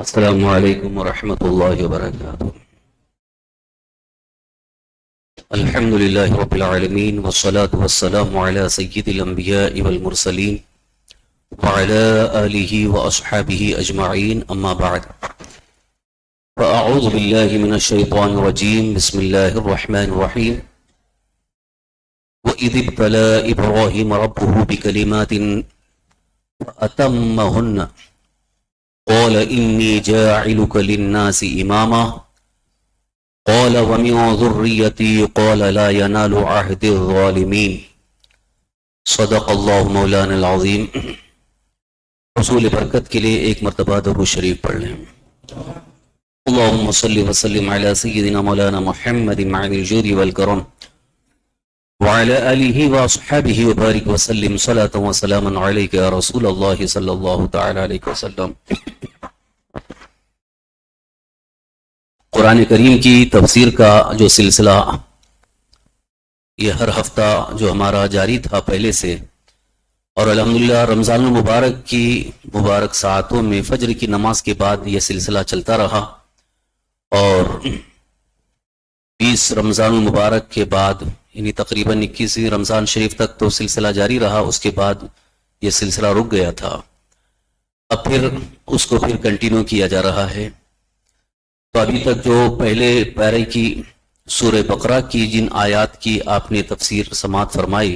السلام علیکم ورحمۃ اللہ وبرکاتہ۔ الحمد للہ رب العالمین والصلاة والسلام علی سید الانبیاء والمرسلین وعلی آلہ واصحابہ اجمعین، اما بعد فاعوذ باللہ من الشیطان الرجیم، بسم اللہ الرحمن الرحیم۔ وَإِذِ ابْتَلَى إِبْرَاهِيمَ رَبُّهُ بِكَلِمَاتٍ فَأَتَمَّهُنَّ قال إني جاعلك للناس إماما قال ومن ذريتي قال لا ينال عهد الظالمين۔ صدق اللہ مولانا العظیم۔ حصول برکت کے لیے ایک مرتبہ درود شریف پڑھ لیں۔ اللهم صل وسلم على سيدنا مولانا محمد معن الجود والكرم وعلى آله وأصحابه وبارك وسلم صلاة وسلاما عليك يا رسول الله صلى الله تعالى عليه وسلم۔ قرآن کریم کی تفسیر کا جو سلسلہ یہ ہر ہفتہ جو ہمارا جاری تھا پہلے سے، اور الحمدللہ رمضان المبارک کی مبارک ساعتوں میں فجر کی نماز کے بعد یہ سلسلہ چلتا رہا، اور 20 رمضان المبارک کے بعد یعنی تقریباً 21 رمضان شریف تک تو سلسلہ جاری رہا، اس کے بعد یہ سلسلہ رک گیا تھا، اب پھر اس کو کنٹینیو کیا جا رہا ہے۔ تو ابھی تک جو پہلے پیرے کی سورہ بقرہ کی جن آیات کی آپ نے تفسیر سماعت فرمائی،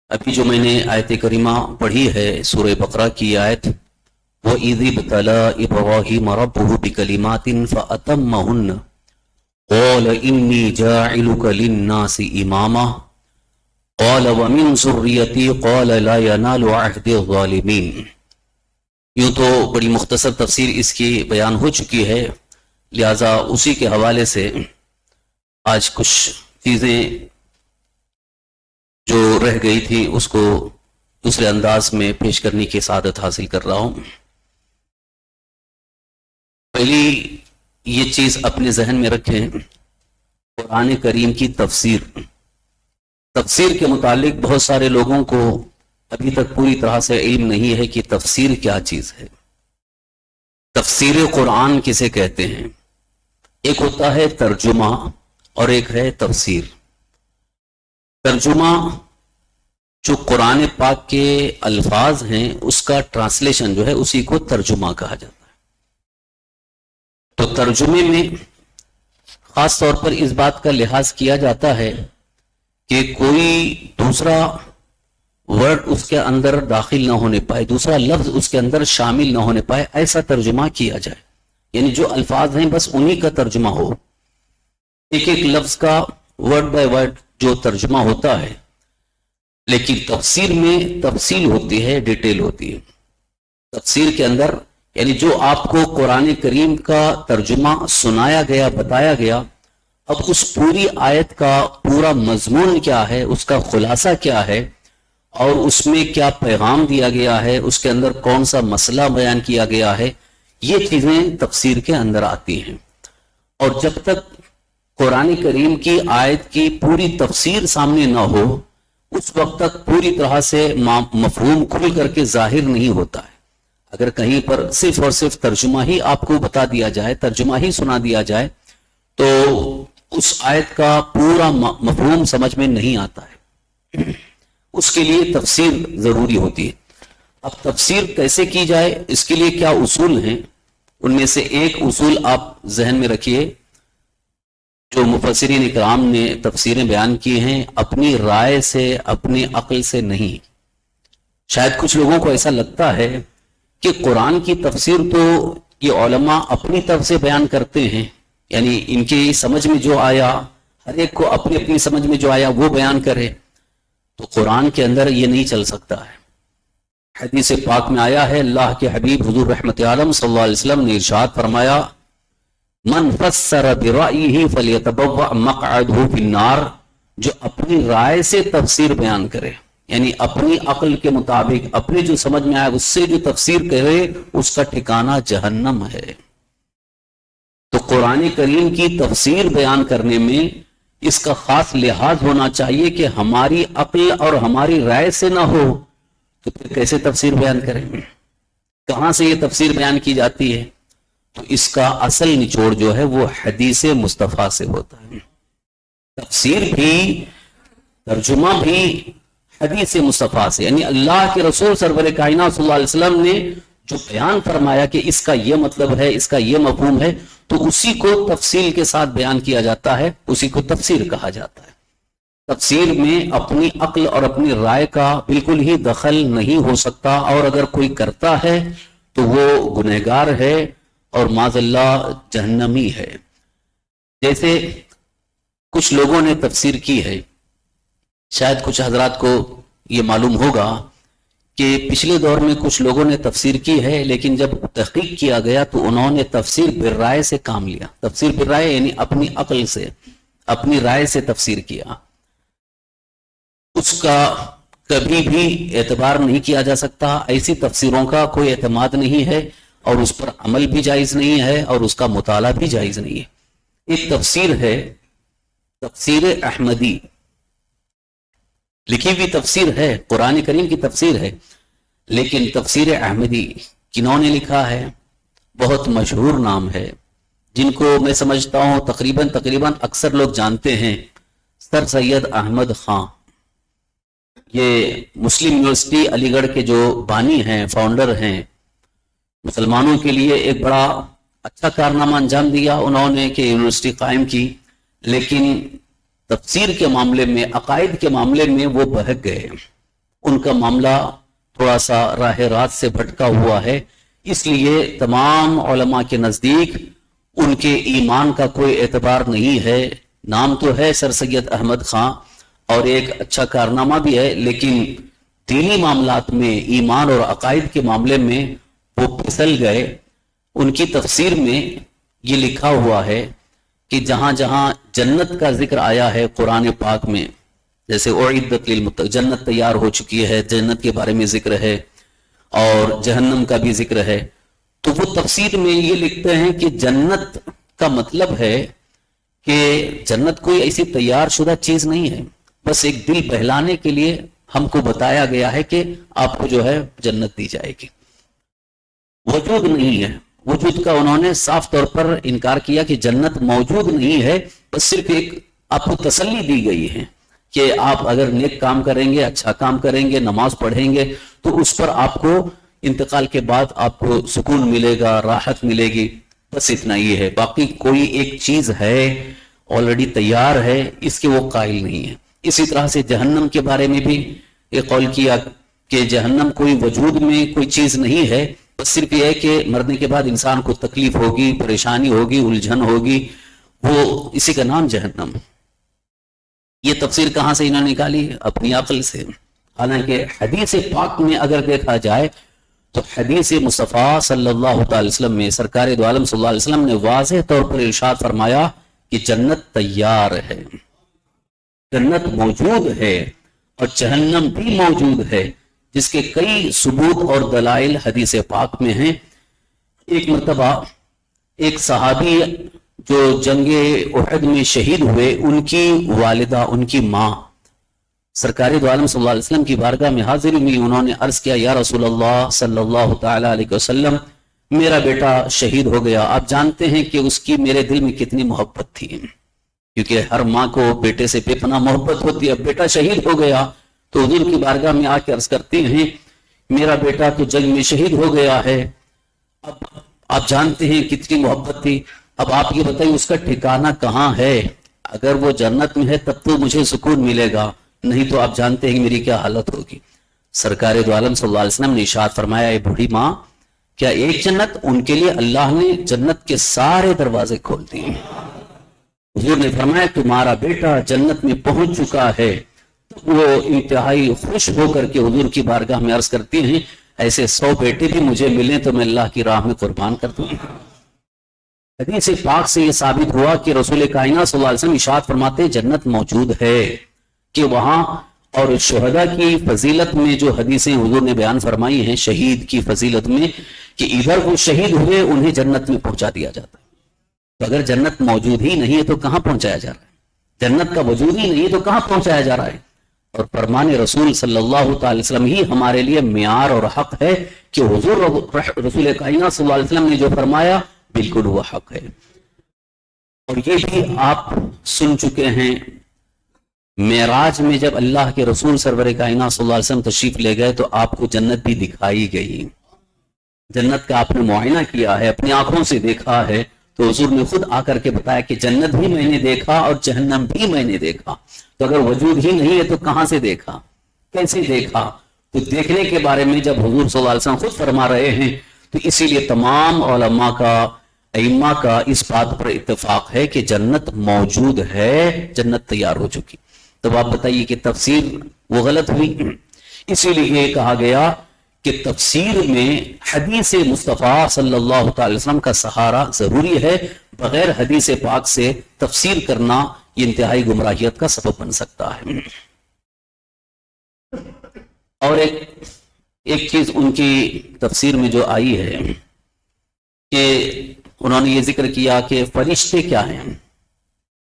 ابھی جو میں نے آیت کریمہ پڑھی ہے سورہ بقرہ کی آیت، وَإِذِ ابْتَلَى إِبْرَاهِيمَ رَبُّهُ بِكَلِمَاتٍ فَأَتَمَّهُنَّ قَالَ إِنِّي جَاعِلُكَ لِلنَّاسِ إِمَامًا قَالَ وَمِنْ ذُرِّيَّتِي قَالَ لَا يَنَالُ عَهْدِ الظَّالِمِينَ۔ یوں تو بڑی مختصر تفسیر اس کی بیان ہو چکی ہے، لہذا اسی کے حوالے سے آج کچھ چیزیں جو رہ گئی تھی اس کو دوسرے انداز میں پیش کرنے کی سعادت حاصل کر رہا ہوں۔ پہلی یہ چیز اپنے ذہن میں رکھیں، قرآن کریم کی تفسیر کے متعلق بہت سارے لوگوں کو ابھی تک پوری طرح سے علم نہیں ہے کہ تفسیر کیا چیز ہے، تفسیر قرآن کسے کہتے ہیں۔ ایک ہوتا ہے ترجمہ اور ایک ہے تفسیر۔ ترجمہ جو قرآن پاک کے الفاظ ہیں اس کا ٹرانسلیشن جو ہے اسی کو ترجمہ کہا جاتا ہے۔ تو ترجمے میں خاص طور پر اس بات کا لحاظ کیا جاتا ہے کہ کوئی دوسرا ورڈ اس کے اندر داخل نہ ہونے پائے، دوسرا لفظ اس کے اندر شامل نہ ہونے پائے، ایسا ترجمہ کیا جائے، یعنی جو الفاظ ہیں بس انہی کا ترجمہ ہو، ایک ایک لفظ کا ورڈ بائی ورڈ جو ترجمہ ہوتا ہے۔ لیکن تفسیر میں تفصیل ہوتی ہے، ڈیٹیل ہوتی ہے۔ تفسیر کے اندر یعنی جو آپ کو قرآن کریم کا ترجمہ سنایا گیا، بتایا گیا، اب اس پوری آیت کا پورا مضمون کیا ہے، اس کا خلاصہ کیا ہے، اور اس میں کیا پیغام دیا گیا ہے، اس کے اندر کون سا مسئلہ بیان کیا گیا ہے، یہ چیزیں تفسیر کے اندر آتی ہیں۔ اور جب تک قرآن کریم کی آیت کی پوری تفسیر سامنے نہ ہو اس وقت تک پوری طرح سے مفہوم کھل کر کے ظاہر نہیں ہوتا ہے۔ اگر کہیں پر صرف اور صرف ترجمہ ہی آپ کو بتا دیا جائے، ترجمہ ہی سنا دیا جائے، تو اس آیت کا پورا مفہوم سمجھ میں نہیں آتا ہے، اس کے لیے تفسیر ضروری ہوتی ہے۔ اب تفسیر کیسے کی جائے، اس کے لیے کیا اصول ہیں، ان میں سے ایک اصول آپ ذہن میں رکھیے، جو مفسرین کرام نے تفسیریں بیان کی ہیں اپنی رائے سے، اپنی عقل سے نہیں۔ شاید کچھ لوگوں کو ایسا لگتا ہے کہ قرآن کی تفسیر تو یہ علماء اپنی طرف سے بیان کرتے ہیں، یعنی ان کی سمجھ میں جو آیا، ہر ایک کو اپنی اپنی سمجھ میں جو آیا وہ بیان کرے، تو قرآن کے اندر یہ نہیں چل سکتا ہے۔ حدیث پاک میں آیا ہے، اللہ کے حبیب حضور رحمت عالم صلی اللہ علیہ وسلم نے ارشاد فرمایا، من فسر برأیہ فلیتبوأ مقعدہ فی النار، جو اپنی رائے سے تفسیر بیان کرے، یعنی اپنی عقل کے مطابق اپنے جو سمجھ میں آئے اس سے جو تفسیر کرے اس کا ٹھکانہ جہنم ہے۔ تو قرآن کریم کی تفسیر بیان کرنے میں اس کا خاص لحاظ ہونا چاہیے کہ ہماری عقل اور ہماری رائے سے نہ ہو، تو پھر کیسے تفسیر بیان کریں گے؟ کہاں سے یہ تفسیر بیان کی جاتی ہے؟ تو اس کا اصل نچوڑ جو ہے وہ حدیث مصطفیٰ سے ہوتا ہے. تفسیر بھی، ترجمہ بھی حدیث مصطفیٰ سے، یعنی اللہ کے رسول سرور کائنات صلی اللہ علیہ وسلم نے جو بیان فرمایا کہ اس کا یہ مطلب ہے، اس کا یہ مفہوم ہے، تو اسی کو تفصیل کے ساتھ بیان کیا جاتا ہے، اسی کو تفسیر کہا جاتا ہے. تفسیر میں اپنی عقل اور اپنی رائے کا بالکل ہی دخل نہیں ہو سکتا، اور اگر کوئی کرتا ہے تو وہ گنہگار ہے اور معاذ اللہ جہنمی ہے. جیسے کچھ لوگوں نے تفسیر کی ہے، شاید کچھ حضرات کو یہ معلوم ہوگا کہ پچھلے دور میں کچھ لوگوں نے تفسیر کی ہے، لیکن جب تحقیق کیا گیا تو انہوں نے تفسیر بالرائے سے کام لیا. تفسیر بالرائے یعنی اپنی عقل سے، اپنی رائے سے تفسیر کیا. اس کا کبھی بھی اعتبار نہیں کیا جا سکتا. ایسی تفسیروں کا کوئی اعتماد نہیں ہے، اور اس پر عمل بھی جائز نہیں ہے، اور اس کا مطالعہ بھی جائز نہیں ہے. ایک تفسیر ہے تفسیر احمدی، لکھی ہوئی تفسیر ہے، قرآن کریم کی تفسیر ہے، لیکن تفسیر احمدی کنہوں نے لکھا ہے؟ بہت مشہور نام ہے، جن کو میں سمجھتا ہوں تقریباً اکثر لوگ جانتے ہیں. سر سید احمد خان، یہ مسلم یونیورسٹی علی گڑھ کے جو بانی ہیں، فاؤنڈر ہیں، مسلمانوں کے لیے ایک بڑا اچھا کارنامہ انجام دیا انہوں نے کہ یونیورسٹی قائم کی، لیکن تفسیر کے معاملے میں، عقائد کے معاملے میں وہ بہک گئے. ان کا معاملہ تھوڑا سا راہ راست سے بھٹکا ہوا ہے، اس لیے تمام علماء کے نزدیک ان کے ایمان کا کوئی اعتبار نہیں ہے. نام تو ہے سر سید احمد خان اور ایک اچھا کارنامہ بھی ہے، لیکن دینی معاملات میں، ایمان اور عقائد کے معاملے میں وہ پھسل گئے. ان کی تفسیر میں یہ لکھا ہوا ہے کہ جہاں جہاں جنت کا ذکر آیا ہے قرآن پاک میں، جیسے اعدت للمتقین، جنت تیار ہو چکی ہے، جنت کے بارے میں ذکر ہے، اور جہنم کا بھی ذکر ہے، تو وہ تفسیر میں یہ لکھتے ہیں کہ جنت کا مطلب ہے کہ جنت کوئی ایسی تیار شدہ چیز نہیں ہے، بس ایک دل بہلانے کے لیے ہم کو بتایا گیا ہے کہ آپ کو جو ہے جنت دی جائے گی. وجود نہیں ہے، وجود کا انہوں نے صاف طور پر انکار کیا کہ جنت موجود نہیں ہے، بس صرف ایک آپ کو تسلی دی گئی ہے کہ آپ اگر نیک کام کریں گے، اچھا کام کریں گے، نماز پڑھیں گے تو اس پر آپ کو انتقال کے بعد آپ کو سکون ملے گا، راحت ملے گی، بس اتنا ہی ہے. باقی کوئی ایک چیز ہے آلریڈی تیار ہے، اس کے وہ قائل نہیں ہے. اسی طرح سے جہنم کے بارے میں بھی ایک قول کیا کہ جہنم کوئی وجود میں کوئی چیز نہیں ہے، بس صرف یہ ہے کہ مرنے کے بعد انسان کو تکلیف ہوگی، پریشانی ہوگی، الجھن ہوگی، وہ اسی کا نام جہنم. یہ تفسیر کہاں سے انہوں نے نکالی؟ اپنی عقل سے. حالانکہ حدیث پاک میں اگر دیکھا جائے تو حدیث مصطفیٰ صلی اللہ تعالی وسلم میں سرکار دو عالم صلی اللہ علیہ وسلم نے واضح طور پر ارشاد فرمایا کہ جنت تیار ہے، جنت موجود ہے، اور جہنم بھی موجود ہے، جس کے کئی ثبوت اور دلائل حدیث پاک میں ہیں. ایک مرتبہ ایک صحابی جو جنگ احد میں شہید ہوئے، ان کی والدہ، ان کی ماں سرکار دو عالم صلی اللہ علیہ وسلم کی بارگاہ میں حاضر ہوئی. انہوں نے عرض کیا، یا رسول اللہ صلی اللہ تعالی علیہ وسلم، میرا بیٹا شہید ہو گیا. آپ جانتے ہیں کہ اس کی میرے دل میں کتنی محبت تھی، کیونکہ ہر ماں کو بیٹے سے بے پناہ محبت ہوتی ہے. اب بیٹا شہید ہو گیا تو حضور کی بارگاہ میں آ کے عرض کرتے ہیں، میرا بیٹا تو جنگ میں شہید ہو گیا ہے. اب آپ جانتے ہیں کتنی محبت تھی، اب آپ یہ بتائیے اس کا ٹھکانہ کہاں ہے؟ اگر وہ جنت میں ہے تب تو مجھے سکون ملے گا، نہیں تو آپ جانتے ہیں میری کیا حالت ہوگی. سرکار دو عالم صلی اللہ علیہ وسلم نے ارشاد فرمایا، اے بوڑھی ماں، کیا ایک جنت؟ ان کے لیے اللہ نے جنت کے سارے دروازے کھول دیے. حضور نے فرمایا، تمہارا بیٹا جنت میں پہنچ چکا ہے. وہ انتہائی خوش ہو کر کے حضور کی بارگاہ میں عرض کرتی ہیں، ایسے 100 بیٹے بھی مجھے ملیں تو میں اللہ کی راہ میں قربان کر دوں. حدیث پاک سے یہ ثابت ہوا کہ رسول کائنات صلی اللہ علیہ وسلم ارشاد فرماتے ہیں جنت موجود ہے، کہ وہاں اور شہداء کی فضیلت میں جو حدیثیں حضور نے بیان فرمائی ہیں، شہید کی فضیلت میں، کہ ادھر وہ شہید ہوئے انہیں جنت میں پہنچا دیا جاتا ہے. تو اگر جنت موجود ہی نہیں ہے تو کہاں پہنچایا جا رہا ہے؟ جنت کا وجود ہی نہیں ہے تو کہاں پہنچایا جا رہا ہے؟ اور فرمان رسول صلی اللہ تعالی وسلم ہی ہمارے لیے معیار اور حق ہے کہ حضور رسول کائنات صلی اللہ علیہ وسلم نے جو فرمایا بالکل وہ حق ہے. اور یہ بھی آپ سن چکے ہیں، معراج میں جب اللہ کے رسول سرور کائنات صلی اللہ علیہ وسلم تشریف لے گئے تو آپ کو جنت بھی دکھائی گئی. جنت کا آپ نے معائنہ کیا ہے، اپنی آنکھوں سے دیکھا ہے. تو حضور نے خود آ کر کے بتایا کہ جنت بھی میں نے دیکھا اور جہنم بھی میں نے دیکھا. تو اگر وجود ہی نہیں ہے تو کہاں سے دیکھا، کیسے دیکھا؟ تو دیکھنے کے بارے میں جب حضور صلی اللہ علیہ وسلم خود فرما رہے ہیں تو اسی لیے تمام علماء کا، ائمہ کا اس بات پر اتفاق ہے کہ جنت موجود ہے، جنت تیار ہو چکی. تو آپ بتائیے کہ تفسیر وہ غلط ہوئی. اسی لیے یہ کہا گیا کہ تفسیر میں حدیث مصطفیٰ صلی اللہ تعالی وسلم کا سہارا ضروری ہے. بغیر حدیث پاک سے تفسیر کرنا یہ انتہائی گمراہیت کا سبب بن سکتا ہے. اور ایک چیز ان کی تفسیر میں جو آئی ہے کہ انہوں نے یہ ذکر کیا کہ فرشتے کیا ہیں،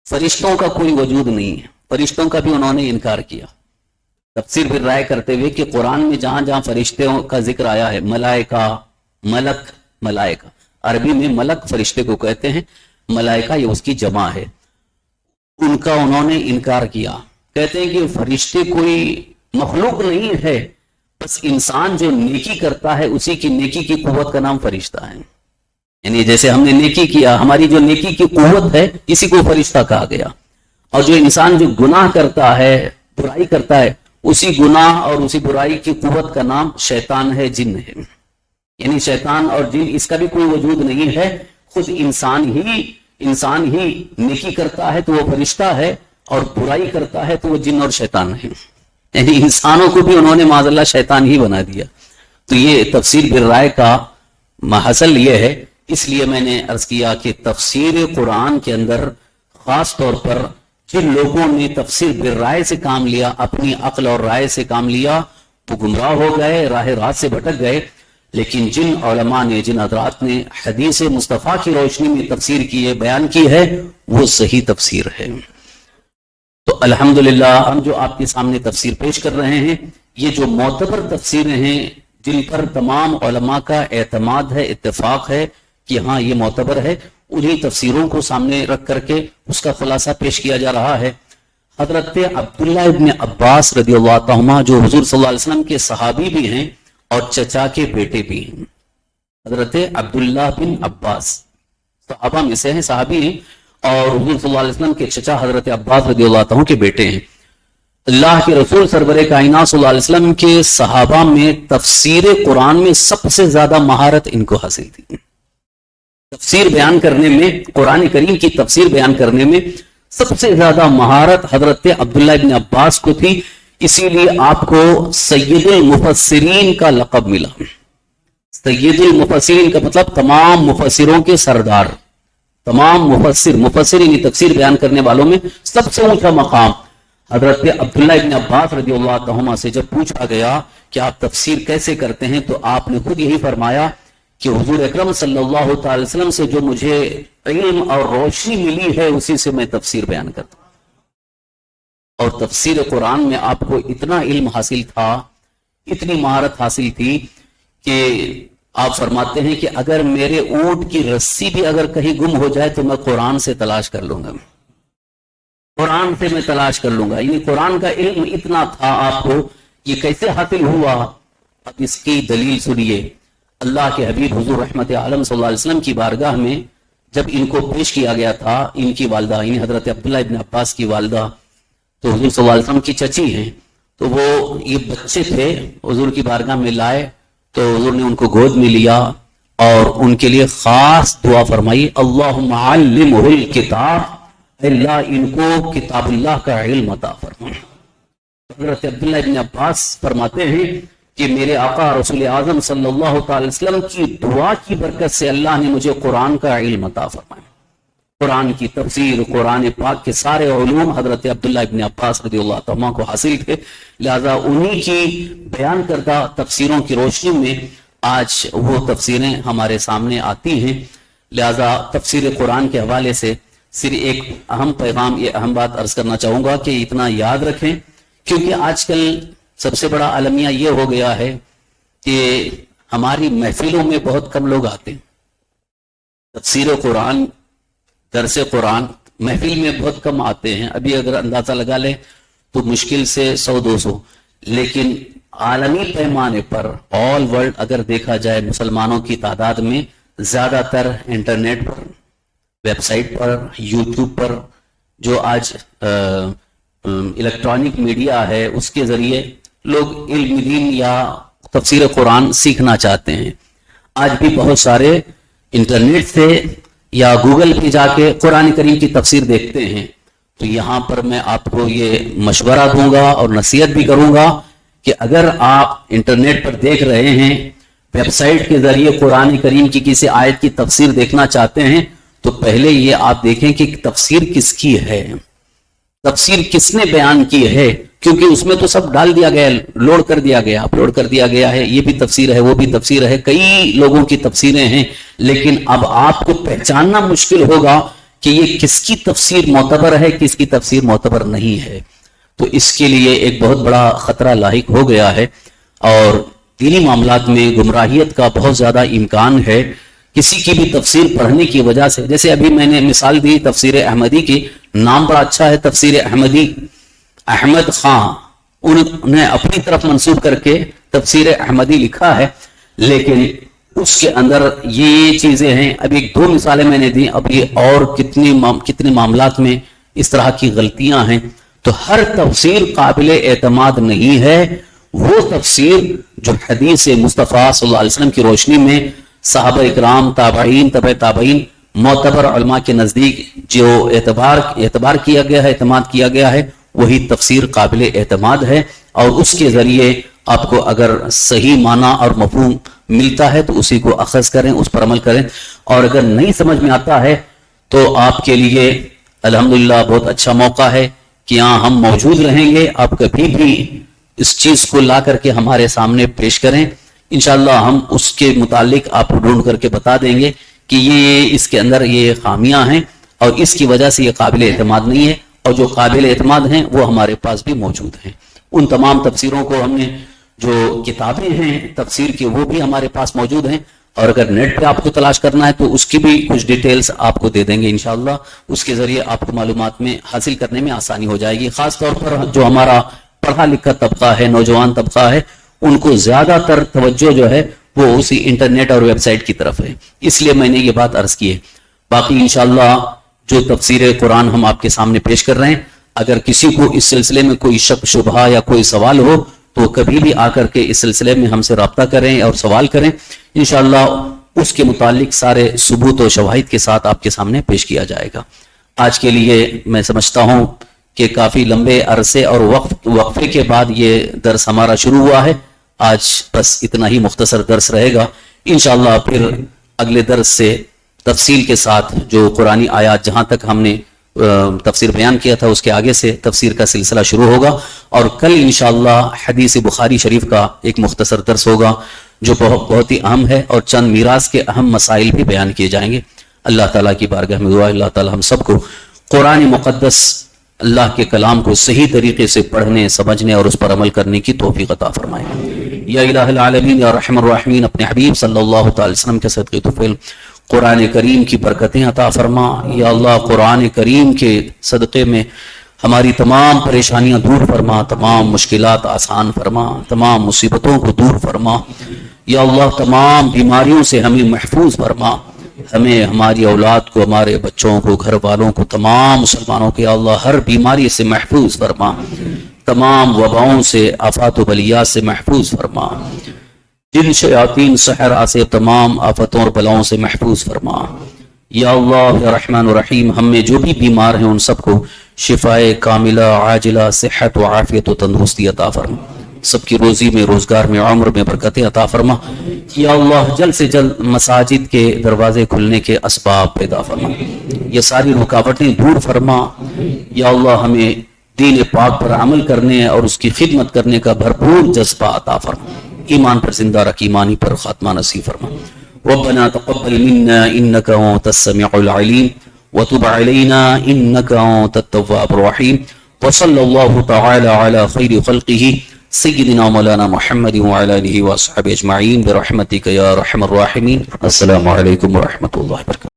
فرشتوں کا کوئی وجود نہیں ہے. فرشتوں کا بھی انہوں نے انکار کیا. تفسیر پھر رائے کرتے ہوئے کہ قرآن میں جہاں جہاں فرشتوں کا ذکر آیا ہے، ملائکہ، ملک، ملائکہ، عربی میں ملک فرشتے کو کہتے ہیں، ملائکہ یہ اس کی جمع ہے. ان کا انہوں نے انکار کیا. کہتے ہیں کہ فرشتے کوئی مخلوق نہیں ہے، بس انسان جو نیکی کرتا ہے اسی کی نیکی کی قوت کا نام فرشتہ ہے. یعنی جیسے ہم نے نیکی کیا، ہماری جو نیکی کی قوت ہے اسی کو فرشتہ کہا گیا. اور جو انسان جو گناہ کرتا ہے، برائی کرتا ہے، اسی گناہ اور اسی برائی کی قوت کا نام شیطان ہے، جن ہے. یعنی شیطان اور جن اس کا بھی کوئی وجود نہیں ہے، خود انسان ہی نیکی کرتا ہے تو وہ فرشتہ ہے، اور برائی کرتا ہے تو وہ جن اور شیطان ہے. یعنی انسانوں کو بھی انہوں نے معاذ اللہ شیطان ہی بنا دیا. تو یہ تفسیر بالرائے کا محصل یہ ہے. اس لیے میں نے عرض کیا کہ تفسیر قرآن کے اندر خاص طور پر جن لوگوں نے تفسیر بالرائے سے کام لیا، اپنی عقل اور رائے سے کام لیا، وہ گمراہ ہو گئے، راہ راست سے بھٹک گئے. لیکن جن علماء نے، جن حضرات نے حدیث مصطفیٰ کی روشنی میں تفسیر کی ہے، بیان کی ہے، وہ صحیح تفسیر ہے. تو الحمدللہ ہم جو آپ کے سامنے تفسیر پیش کر رہے ہیں، یہ جو معتبر تفسیریں ہیں جن پر تمام علماء کا اعتماد ہے، اتفاق ہے کہ ہاں یہ معتبر ہے، انہی تفسیروں کو سامنے رکھ کر کے اس کا خلاصہ پیش کیا جا رہا ہے. حضرت عبداللہ ابن عباس رضی اللہ عنہ جو حضور صلی اللہ علیہ وسلم کے صحابی بھی ہیں اور چچا کے بیٹے بھی ہیں. حضرت عبداللہ بن عباس صحابہ میں سے ہیں، صحابی ہیں، اور حضور صلی اللہ علیہ وسلم کے چچا حضرت عباس رضی اللہ عنہ کے بیٹے ہیں. اللہ کے رسول سرور کائنات صلی اللہ علیہ وسلم کے صحابہ میں تفسیر قرآن میں سب سے زیادہ مہارت ان کو حاصل تھی. تفسیر بیان کرنے میں، قرآن کریم کی تفسیر بیان کرنے میں سب سے زیادہ مہارت حضرت عبداللہ ابن عباس کو تھی. اسی لیے آپ کو سید المفسرین کا لقب ملا. سید المفسرین کا مطلب تمام مفسروں کے سردار، تمام مفسر یعنی تفسیر بیان کرنے والوں میں سب سے اونچا مقام. حضرت عبداللہ ابن عباس رضی اللہ عنہما سے جب پوچھا گیا کہ آپ تفسیر کیسے کرتے ہیں تو آپ نے خود یہی فرمایا کہ حضور اکرم صلی اللہ تعالی وسلم سے جو مجھے علم اور روشنی ملی ہے اسی سے میں تفسیر بیان کرتا ہوں. اور تفسیر قرآن میں آپ کو اتنا علم حاصل تھا، اتنی مہارت حاصل تھی کہ آپ فرماتے ہیں کہ اگر میرے اونٹ کی رسی بھی اگر کہیں گم ہو جائے تو میں قرآن سے تلاش کر لوں گا، قرآن سے میں تلاش کر لوں گا. یعنی قرآن کا علم اتنا تھا آپ کو. یہ کیسے حاصل ہوا؟ اب اس کی دلیل سنیے. اللہ کے حبیب حضور رحمت عالم صلی اللہ علیہ وسلم کی بارگاہ میں جب ان کو پیش کیا گیا تھا، ان کی والدہ یعنی حضرت عبداللہ ابن عباس کی والدہ تو حضور صلی اللہ علیہ وسلم کی چچی ہیں، تو وہ یہ بچے تھے حضور کی بارگاہ میں لائے تو حضور نے ان کو گود میں لیا اور ان کے لیے خاص دعا فرمائی، اللہم علمہ الکتاب، اللہ ان کو کتاب اللہ کا علم عطا فرما. حضرت عبداللہ ابن عباس فرماتے ہیں کہ میرے آقا رسول اعظم صلی اللہ تعالی وسلم کی دعا کی برکت سے اللہ نے مجھے قرآن کا علم عطا فرمایا. قرآن کی تفسیر، قرآن پاک کے سارے علوم حضرت عبداللہ ابن عباس رضی اللہ عنہ کو حاصل تھے. لہذا انہی کی بیان کردہ تفسیروں کی روشنی میں آج وہ تفسیریں ہمارے سامنے آتی ہیں. لہذا تفسیر قرآن کے حوالے سے صرف ایک اہم پیغام، یہ اہم بات عرض کرنا چاہوں گا کہ اتنا یاد رکھیں کیونکہ آج کل سب سے بڑا المیہ یہ ہو گیا ہے کہ ہماری محفلوں میں بہت کم لوگ آتے ہیں. تفسیر قرآن، درس قرآن محفل میں بہت کم آتے ہیں. ابھی اگر اندازہ لگا لیں تو مشکل سے 100-200. لیکن عالمی پیمانے پر آل ورلڈ اگر دیکھا جائے مسلمانوں کی تعداد میں زیادہ تر انٹرنیٹ پر، ویب سائٹ پر، یوٹیوب پر، جو آج الیکٹرانک میڈیا ہے اس کے ذریعے لوگ علم دین یا تفسیر قرآن سیکھنا چاہتے ہیں. آج بھی بہت سارے انٹرنیٹ سے یا گوگل پہ جا کے قرآن کریم کی تفسیر دیکھتے ہیں. تو یہاں پر میں آپ کو یہ مشورہ دوں گا اور نصیحت بھی کروں گا کہ اگر آپ انٹرنیٹ پر دیکھ رہے ہیں، ویب سائٹ کے ذریعے قرآن کریم کی کسی آیت کی تفسیر دیکھنا چاہتے ہیں، تو پہلے یہ آپ دیکھیں کہ تفسیر کس کی ہے، تفسیر کس نے بیان کی ہے. کیونکہ اس میں تو سب ڈال دیا گیا، لوڈ کر دیا گیا، اپلوڈ کر دیا گیا ہے. یہ بھی تفسیر ہے، وہ بھی تفسیر ہے، کئی لوگوں کی تفسیریں ہیں. لیکن اب آپ کو پہچاننا مشکل ہوگا کہ یہ کس کی تفسیر معتبر ہے، کس کی تفسیر معتبر نہیں ہے. تو اس کے لیے ایک بہت بڑا خطرہ لاحق ہو گیا ہے، اور دینی معاملات میں گمراہیت کا بہت زیادہ امکان ہے. کسی کی بھی تفسیر پڑھنے کی وجہ سے، جیسے ابھی میں نے مثال دی تفسیر احمدی کی، نام بڑا اچھا ہے تفسیر احمدی، احمد خان انہوں نے اپنی طرف منسوب کر کے تفسیر احمدی لکھا ہے. لیکن اس کے اندر یہ چیزیں ہیں. ابھی 2 مثالیں میں نے دی، اب یہ اور کتنے معاملات میں اس طرح کی غلطیاں ہیں. تو ہر تفسیر قابل اعتماد نہیں ہے. وہ تفسیر جو حدیث مصطفیٰ صلی اللہ علیہ وسلم کی روشنی میں صحابہ اکرام، تابعین، تبع تابعین، معتبر علماء کے نزدیک جو اعتبار کیا گیا ہے، اعتماد کیا گیا ہے، وہی تفسیر قابل اعتماد ہے. اور اس کے ذریعے آپ کو اگر صحیح معنی اور مفہوم ملتا ہے تو اسی کو اخذ کریں، اس پر عمل کریں. اور اگر نہیں سمجھ میں آتا ہے تو آپ کے لیے الحمدللہ بہت اچھا موقع ہے کہ یہاں ہم موجود رہیں گے. آپ کبھی بھی اس چیز کو لا کر کے ہمارے سامنے پیش کریں، انشاءاللہ ہم اس کے متعلق آپ کو ڈھونڈ کر کے بتا دیں گے کہ یہ اس کے اندر یہ خامیاں ہیں اور اس کی وجہ سے یہ قابل اعتماد نہیں ہے. اور جو قابل اعتماد ہیں وہ ہمارے پاس بھی موجود ہیں. ان تمام تفسیروں کو ہم نے جو کتابیں ہیں تفسیر کی وہ بھی ہمارے پاس موجود ہیں. اور اگر نیٹ پہ آپ کو تلاش کرنا ہے تو اس کی بھی کچھ ڈیٹیلز آپ کو دے دیں گے انشاءاللہ. اس کے ذریعے آپ کو معلومات میں حاصل کرنے میں آسانی ہو جائے گی. خاص طور پر جو ہمارا پڑھا لکھا طبقہ ہے، نوجوان طبقہ ہے، ان کو زیادہ تر توجہ جو ہے وہ اسی انٹرنیٹ اور ویب سائٹ کی طرف ہے. اس لیے میں نے یہ بات عرض کی ہے. باقی انشاءاللہ جو تفسیر قرآن ہم آپ کے سامنے پیش کر رہے ہیں، اگر کسی کو اس سلسلے میں کوئی شک شبہ یا کوئی سوال ہو تو کبھی بھی آ کر کے اس سلسلے میں ہم سے رابطہ کریں اور سوال کریں. انشاءاللہ اس کے متعلق سارے ثبوت و شواہد کے ساتھ آپ کے سامنے پیش کیا جائے گا. آج کے لیے میں سمجھتا ہوں کہ کافی لمبے عرصے اور وقفے کے بعد یہ درس ہمارا شروع ہوا ہے. آج بس اتنا ہی مختصر درس رہے گا. انشاءاللہ پھر اگلے درس سے تفصیل کے ساتھ جو قرآنی آیات جہاں تک ہم نے تفسیر بیان کیا تھا اس کے آگے سے تفسیر کا سلسلہ شروع ہوگا. اور کل انشاءاللہ حدیث بخاری شریف کا ایک مختصر درس ہوگا جو بہت ہی اہم ہے، اور چند میراث کے اہم مسائل بھی بیان کیے جائیں گے. اللہ تعالیٰ کی بارگاہ میں دعا، اللہ تعالیٰ ہم سب کو قرآن مقدس اللہ کے کلام کو صحیح طریقے سے پڑھنے، سمجھنے اور اس پر عمل کرنے کی توفیق عطا فرمائے. یا الہ العالمین یا رحم الرحمین، اپنے حبیب صلی اللہ تعالی وسلم کے صدقے طفیل قرآن کریم کی برکتیں عطا فرما. یا اللہ قرآن کریم کے صدقے میں ہماری تمام پریشانیاں دور فرما، تمام مشکلات آسان فرما، تمام مصیبتوں کو دور فرما. یا اللہ تمام بیماریوں سے ہمیں محفوظ فرما، ہمیں، ہماری اولاد کو، ہمارے بچوں کو، گھر والوں کو، تمام مسلمانوں کو یا اللہ ہر بیماری سے محفوظ فرما، تمام وباؤں سے، آفات و بلیات سے محفوظ فرما، جن شیاطین سحرہ سے تمام آفتوں اور بلاؤں سے محفوظ فرما. یا اللہ یا رحمان الرحیم، ہم میں جو بھی بیمار ہیں ان سب کو شفائے کاملہ عاجلہ، صحت و عافیت و تندرستی عطا فرما. سب کی روزی میں، روزگار میں، عمر میں برکتیں عطا فرما. یا اللہ جلد سے جلد مساجد کے دروازے کھلنے کے اسباب پیدا فرما، یہ ساری رکاوٹیں دور فرما. یا اللہ ہمیں دین پاک پر عمل کرنے اور اس کی خدمت کرنے کا بھرپور جذبہ عطا فرما. ایمان پر زندہ رکھ، ایمانی پر خاتمہ نصیب فرما. ربنا تقبل منا انك انت السميع العليم وتب علينا انك انت التواب الرحيم. وصلی اللہ تعالی علی خیر خلقہ سیدنا مولانا محمد وعلی آلہ وصحبہ اجمعین برحمتک یا ارحم الراحمین. السلام علیکم ورحمۃ اللہ وبرکاتہ.